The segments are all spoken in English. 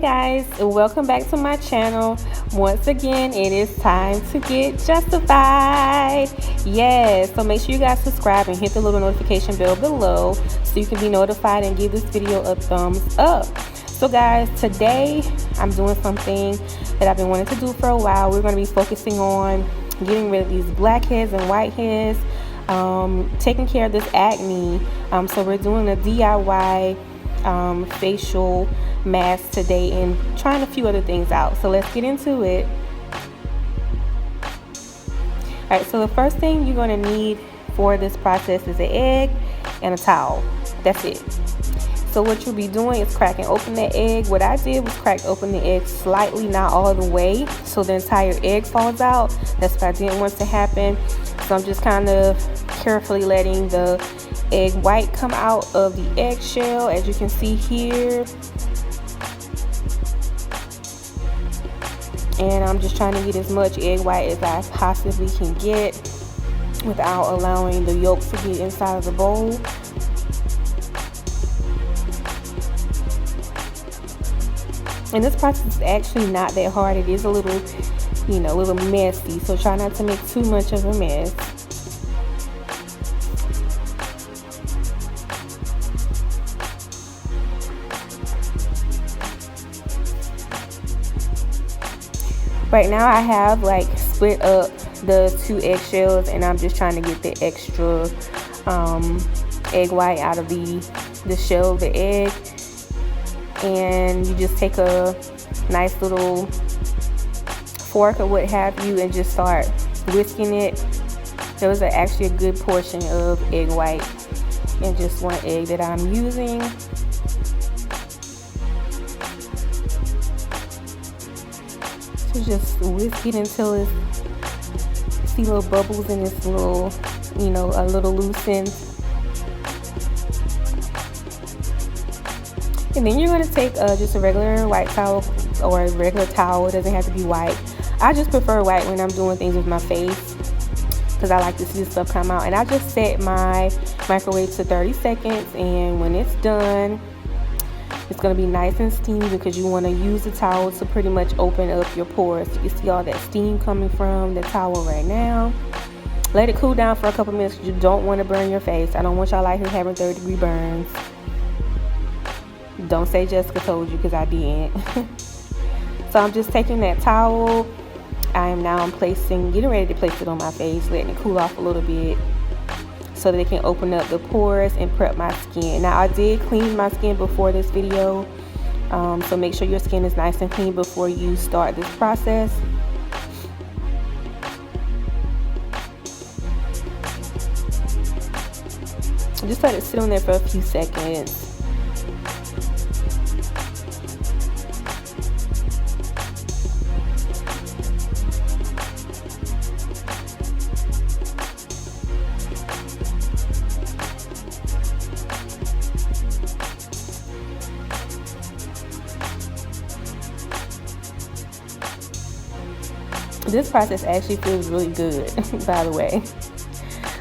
guys, welcome back to my channel. Once again, it is time to get justified. Yes, so make sure you guys subscribe and hit the little notification bell below so you can be notified and give this video a thumbs up. So guys, today I'm doing something that I've been wanting to do for a while. We're going to be focusing on getting rid of these blackheads and whiteheads, taking care of this acne. So we're doing a DIY facial mask today and trying a few other things out. So let's get into it. Alright, so the first thing you're going to need for this process is an egg and a towel. That's it. So what you'll be doing is cracking open the egg. What I did was crack open the egg slightly, not all the way, so the entire egg falls out. That's what I didn't want to happen. So I'm just kind of carefully letting the egg white come out of the eggshell, as you can see here. And I'm just trying to get as much egg white as I possibly can get without allowing the yolks to get inside of the bowl. And this process is actually not that hard. It is a little, a little messy, so try not to make too much of a mess. Right now I have split up the two eggshells, and I'm just trying to get the extra egg white out of the shell of the egg. And you just take a nice little fork or what have you and just start whisking it. There was actually a good portion of egg white in just one egg that I'm using. So just whisk it until see little bubbles in this little, a little loosened. And then you're going to take just a regular white towel or a regular towel. It doesn't have to be white. I just prefer white when I'm doing things with my face because I like to see the stuff come out. And I just set my microwave to 30 seconds. And when it's done, it's going to be nice and steamy because you want to use the towel to pretty much open up your pores. You can see all that steam coming from the towel right now. Let it cool down for a couple minutes. You don't want to burn your face. I don't want y'all out here having 30-degree burns. Don't say Jessica told you, because I didn't. So I'm just taking that towel. I am now getting ready to place it on my face, letting it cool off a little bit so that it can open up the pores and prep my skin. Now I did clean my skin before this video, so make sure your skin is nice and clean before you start this process. Just let it sit on there for a few seconds. This process actually feels really good, by the way.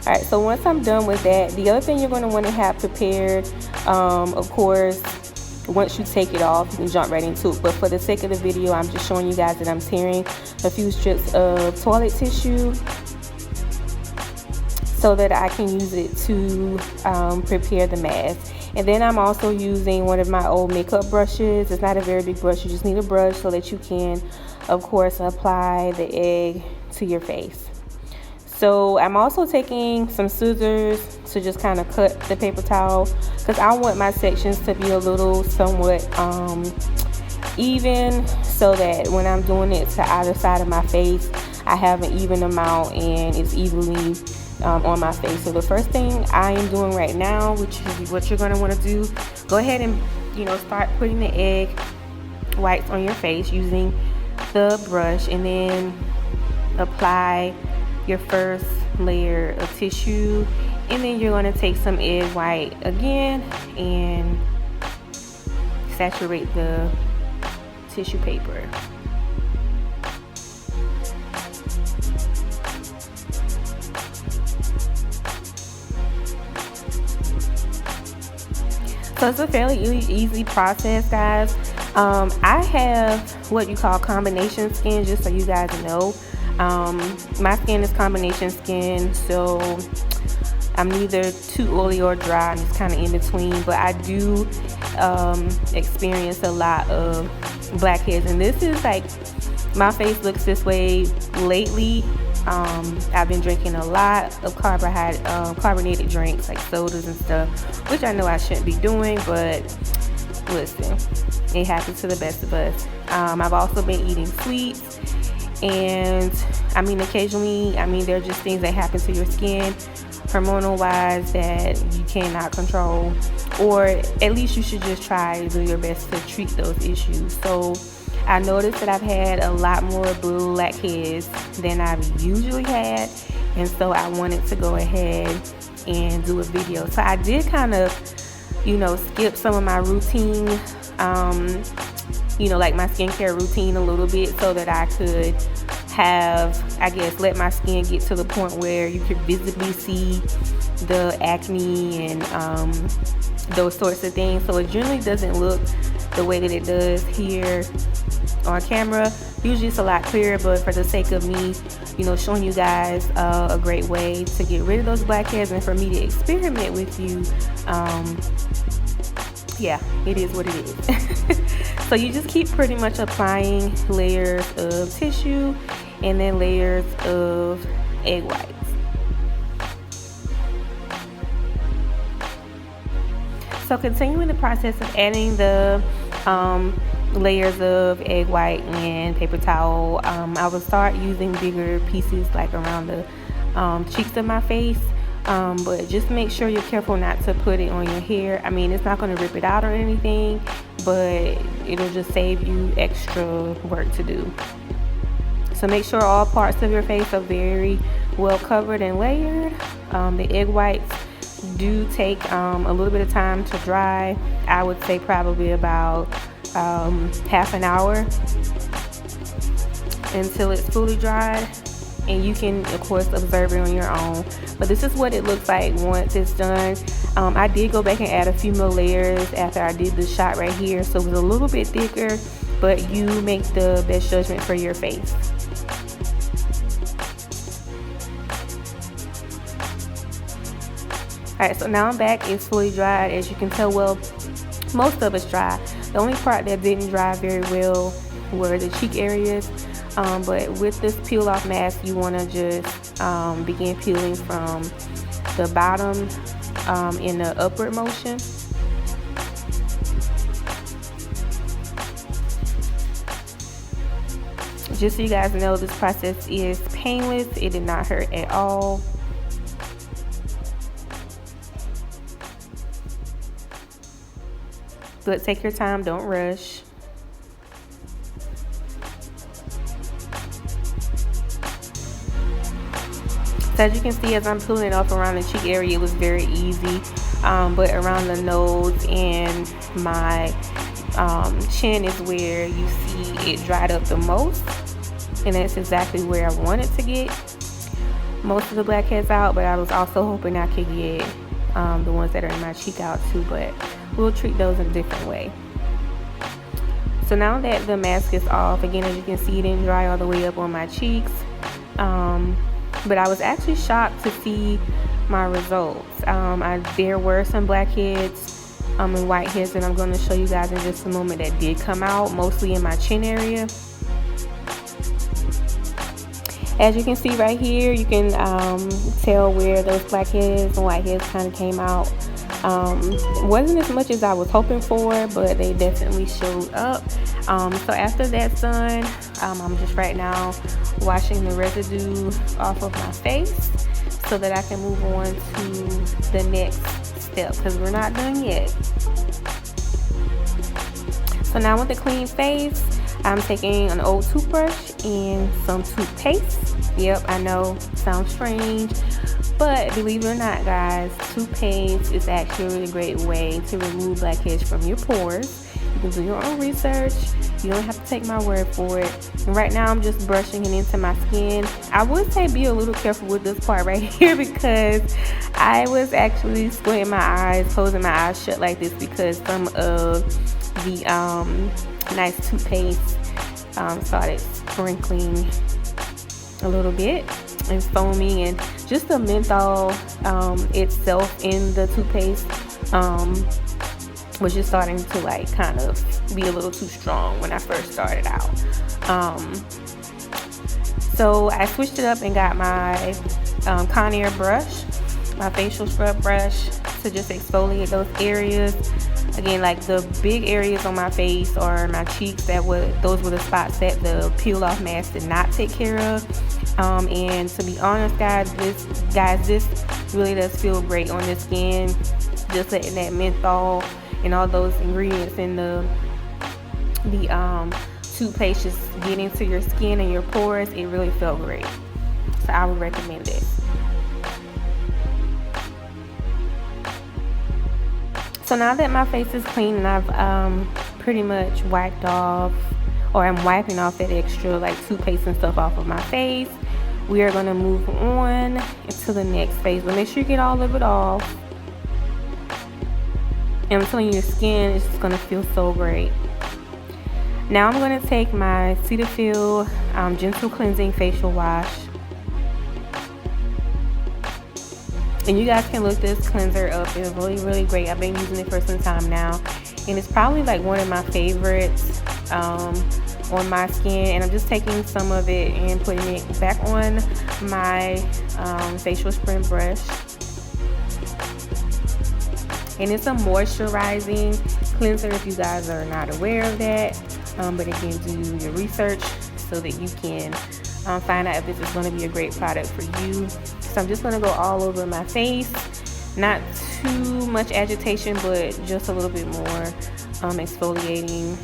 All right, so once I'm done with that, the other thing you're going to want to have prepared, of course, once you take it off, you can jump right into it. But for the sake of the video, I'm just showing you guys that I'm tearing a few strips of toilet tissue so that I can use it to prepare the mask. And then I'm also using one of my old makeup brushes. It's not a very big brush. You just need a brush so that you can, of course, apply the egg to your face. So I'm also taking some scissors to just kind of cut the paper towel because I want my sections to be a little somewhat even, so that when I'm doing it to either side of my face, I have an even amount and it's evenly on my face. So the first thing I am doing right now, which is what you're going to want to do, go ahead and start putting the egg whites on your face using the brush, and then apply your first layer of tissue, and then you're going to take some egg white again and saturate the tissue paper. So it's a fairly easy process, guys. I have what you call combination skin, just so you guys know. My skin is combination skin, so I'm neither too oily or dry. I'm just kind of in between, but I do experience a lot of blackheads, and this is like, my face looks this way lately. I've been drinking a lot of carbonated drinks like sodas and stuff, which I know I shouldn't be doing, but listen, it happens to the best of us. I've also been eating sweets, and I mean, occasionally, there are just things that happen to your skin hormonal wise that you cannot control, or at least you should just try to do your best to treat those issues. So I noticed that I've had a lot more blackheads than I've usually had, and so I wanted to go ahead and do a video. So I did kind of, skip some of my routine, like my skincare routine a little bit, so that I could have, let my skin get to the point where you could visibly see the acne and those sorts of things. So it generally doesn't look the way that it does here on camera. Usually it's a lot clearer, but for the sake of me, showing you guys a great way to get rid of those blackheads and for me to experiment with you, it is what it is. So you just keep pretty much applying layers of tissue and then layers of egg whites. So continuing the process of adding the layers of egg white and paper towel, I will start using bigger pieces like around the cheeks of my face. But just make sure you're careful not to put it on your hair. It's not going to rip it out or anything, but it'll just save you extra work to do. So make sure all parts of your face are very well covered and layered. The egg whites do take a little bit of time to dry. I would say probably about half an hour until it's fully dried. And you can, of course, observe it on your own. But this is what it looks like once it's done. I did go back and add a few more layers after I did the shot right here, so it was a little bit thicker, but you make the best judgment for your face. Alright, so now I'm back. It's fully dried. As you can tell, well, most of it's dry. The only part that didn't dry very well were the cheek areas. But with this peel off mask, you want to just begin peeling from the bottom in the upward motion. Just so you guys know, this process is painless. It did not hurt at all. But take your time, don't rush. So as you can see, as I'm pulling it off around the cheek area, it was very easy. But around the nose and my chin is where you see it dried up the most. And that's exactly where I wanted to get most of the blackheads out. But I was also hoping I could get the ones that are in my cheek out too. But we'll treat those in a different way. So now that the mask is off, again, as you can see, it didn't dry all the way up on my cheeks. But I was actually shocked to see my results. There were some blackheads and whiteheads that I'm going to show you guys in just a moment that did come out, mostly in my chin area. As you can see right here, you can tell where those blackheads and whiteheads kind of came out. Wasn't as much as I was hoping for, but they definitely showed up. So after that's done, I'm just right now washing the residue off of my face so that I can move on to the next step, because we're not done yet. So now with the clean face, I'm taking an old toothbrush and some toothpaste. Yep, I know, sounds strange, but believe it or not, guys, toothpaste is actually a really great way to remove blackheads from your pores. You can do your own research. You don't have to take my word for it. And right now I'm just brushing it into my skin. I would say be a little careful with this part right here, because I was actually squinting my eyes, closing my eyes shut like this, because some of the nice toothpaste, started sprinkling a little bit and foaming, and just the menthol itself in the toothpaste was just starting to like kind of be a little too strong when I first started out. So I switched it up and got my Conair brush, my facial scrub brush, to just exfoliate those areas. Again, like the big areas on my face or my cheeks, those were the spots that the peel off mask did not take care of. And to be honest, guys, this really does feel great on the skin. Just letting that menthol and all those ingredients in the toothpaste just get into your skin and your pores. It really felt great, so I would recommend it. So now that my face is clean and I've pretty much wiped off, or I'm wiping off that extra like toothpaste and stuff off of my face, we are going to move on to the next phase. But make sure you get all of it off. And I'm telling you, your skin is just going to feel so great. Now I'm going to take my Cetaphil Gentle Cleansing Facial Wash. And you guys can look this cleanser up. It's really, really great. I've been using it for some time now. And it's probably like one of my favorites on my skin. And I'm just taking some of it and putting it back on my facial spray brush. And it's a moisturizing cleanser if you guys are not aware of that. But again, do your research so that you can find out if this is going to be a great product for you. So I'm just going to go all over my face. Not too much agitation, but just a little bit more exfoliating,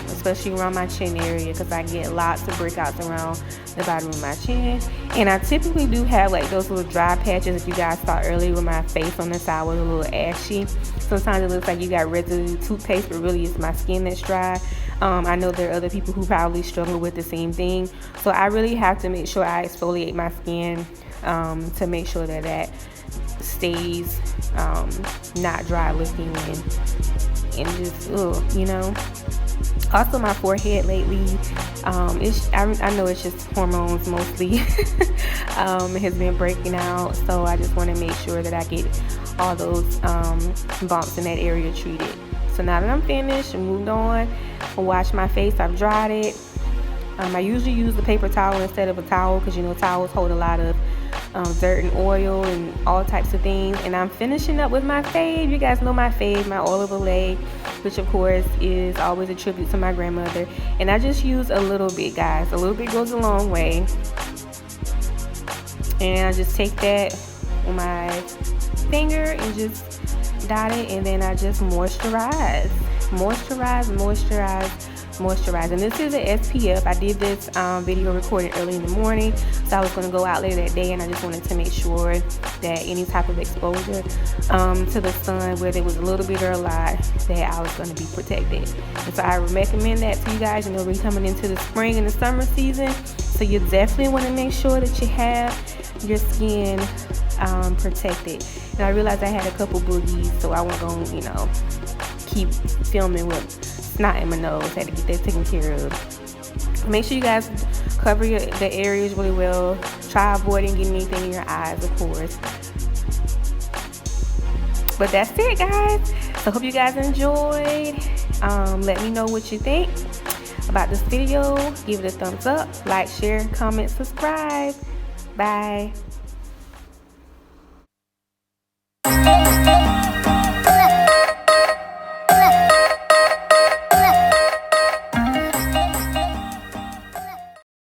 especially around my chin area, because I get lots of breakouts around the bottom of my chin. And I typically do have like those little dry patches. If you guys saw earlier with my face on the side was a little ashy. Sometimes it looks like you got residue toothpaste, but really it's my skin that's dry. I know there are other people who probably struggle with the same thing. So I really have to make sure I exfoliate my skin to make sure that that stays not dry looking and just you know. Also, my forehead lately, I know it's just hormones mostly, has been breaking out. So I just want to make sure that I get all those bumps in that area treated. So now that I'm finished and moved on, I'll wash my face. I've dried it. I usually use the paper towel instead of a towel because you know towels hold a lot of dirt and oil and all types of things. And I'm finishing up with my fave. You guys know my fave, my oil of Olay, which of course is always a tribute to my grandmother. And I just use a little bit, guys. A little bit goes a long way. And I just take that on my finger and just dot it, and then I just moisturize. And this is an SPF. I did this video recording early in the morning, so I was going to go out later that day, and I just wanted to make sure that any type of exposure to the sun, whether it was a little bit or a lot, that I was going to be protected. And so I recommend that to you guys. You know, we're coming into the spring and the summer season, so you definitely want to make sure that you have your skin protected. And I realized I had a couple boogies, so I wasn't going to, you know, keep filming with snot in my nose. Had to get that taken care of. Make sure you guys cover the areas really well. Try avoiding getting anything in your eyes, of course. But that's it, guys. So hope you guys enjoyed. Let me know what you think about this video. Give it a thumbs up, like, share, comment, subscribe. Bye.